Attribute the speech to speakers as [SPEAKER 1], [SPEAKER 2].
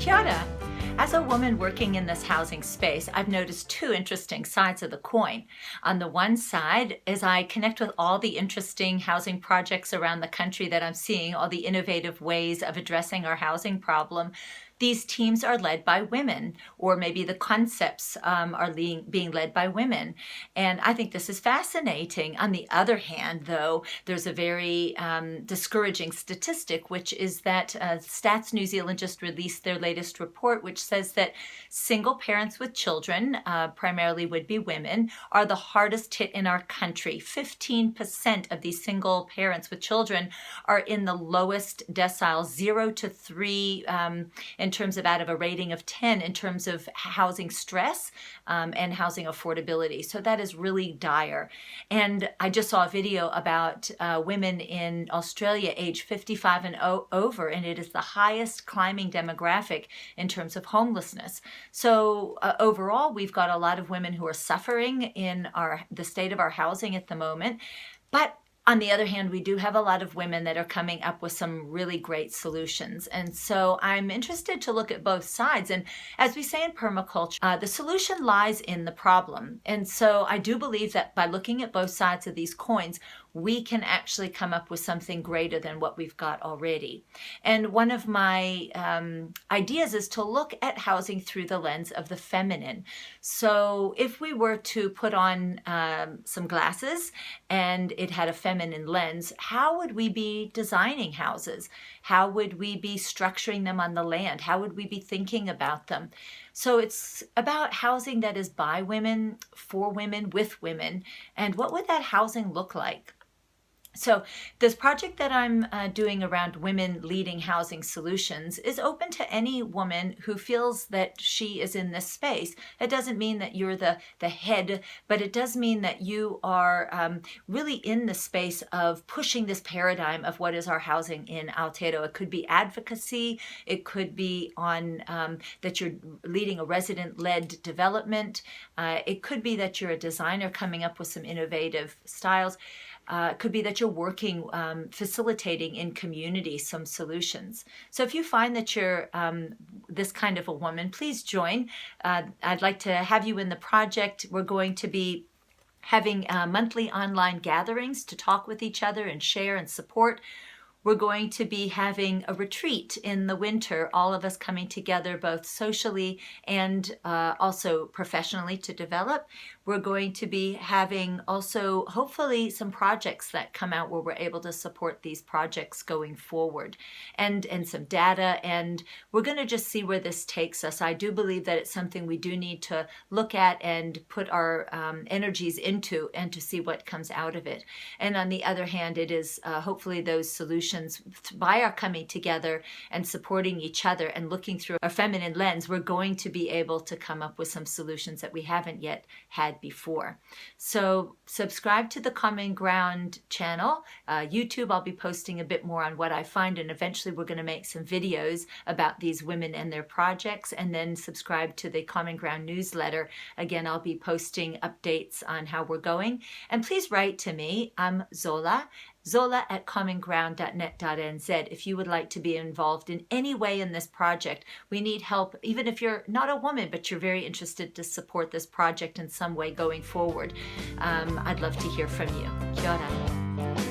[SPEAKER 1] Kia ora. As a woman working in this housing space, I've noticed two interesting sides of the coin. On the one side, as I connect with all the interesting housing projects around the country that I'm seeing, all the innovative ways of addressing our housing problem, these teams are led by women, or maybe the concepts are being led by women. And I think this is fascinating. On the other hand, though, there's a very discouraging statistic, which is that Stats New Zealand just released their latest report, which says that single parents with children, primarily would be women, are the hardest hit in our country. 15% of these single parents with children are in the lowest decile, 0 to 3 in terms of out of a rating of 10 in terms of housing stress and housing affordability. So that is really dire. And I just saw a video about women in Australia aged 55 and over, and it is the highest climbing demographic in terms of homelessness. So overall, we've got a lot of women who are suffering in the state of our housing at the moment. But on the other hand, we do have a lot of women that are coming up with some really great solutions. And so I'm interested to look at both sides. And as we say in permaculture, the solution lies in the problem. And so I do believe that by looking at both sides of these coins, we can actually come up with something greater than what we've got already. And one of my ideas is to look at housing through the lens of the feminine. So if we were to put on some glasses and it had a feminine lens, how would we be designing houses? How would we be structuring them on the land? How would we be thinking about them? So it's about housing that is by women, for women, with women. And what would that housing look like? So this project that I'm doing around women leading housing solutions is open to any woman who feels that she is in this space. It doesn't mean that you're the head, but it does mean that you are really in the space of pushing this paradigm of what is our housing in Aotearoa. It could be advocacy. It could be on that you're leading a resident-led development. It could be that you're a designer coming up with some innovative styles. It could be that you're working, facilitating in community some solutions. So if you find that you're this kind of a woman, please join. I'd like to have you in the project. We're going to be having monthly online gatherings to talk with each other and share and support. We're going to be having a retreat in the winter, all of us coming together both socially and also professionally to develop. We're going to be having also hopefully some projects that come out where we're able to support these projects going forward and some data, and we're going to just see where this takes us. I do believe that it's something we do need to look at and put our energies into and to see what comes out of it. And on the other hand, it is hopefully those solutions by our coming together and supporting each other and looking through a feminine lens, we're going to be able to come up with some solutions that we haven't yet had before. So subscribe to the Common Ground channel. YouTube, I'll be posting a bit more on what I find, and eventually we're going to make some videos about these women and their projects, and then subscribe to the Common Ground newsletter. Again, I'll be posting updates on how we're going. And please write to me. I'm zola@commonground.net.nz if you would like to be involved in any way in this project. We need help, even if you're not a woman, but you're very interested to support this project in some way going forward. I'd love to hear from you. Kia ora.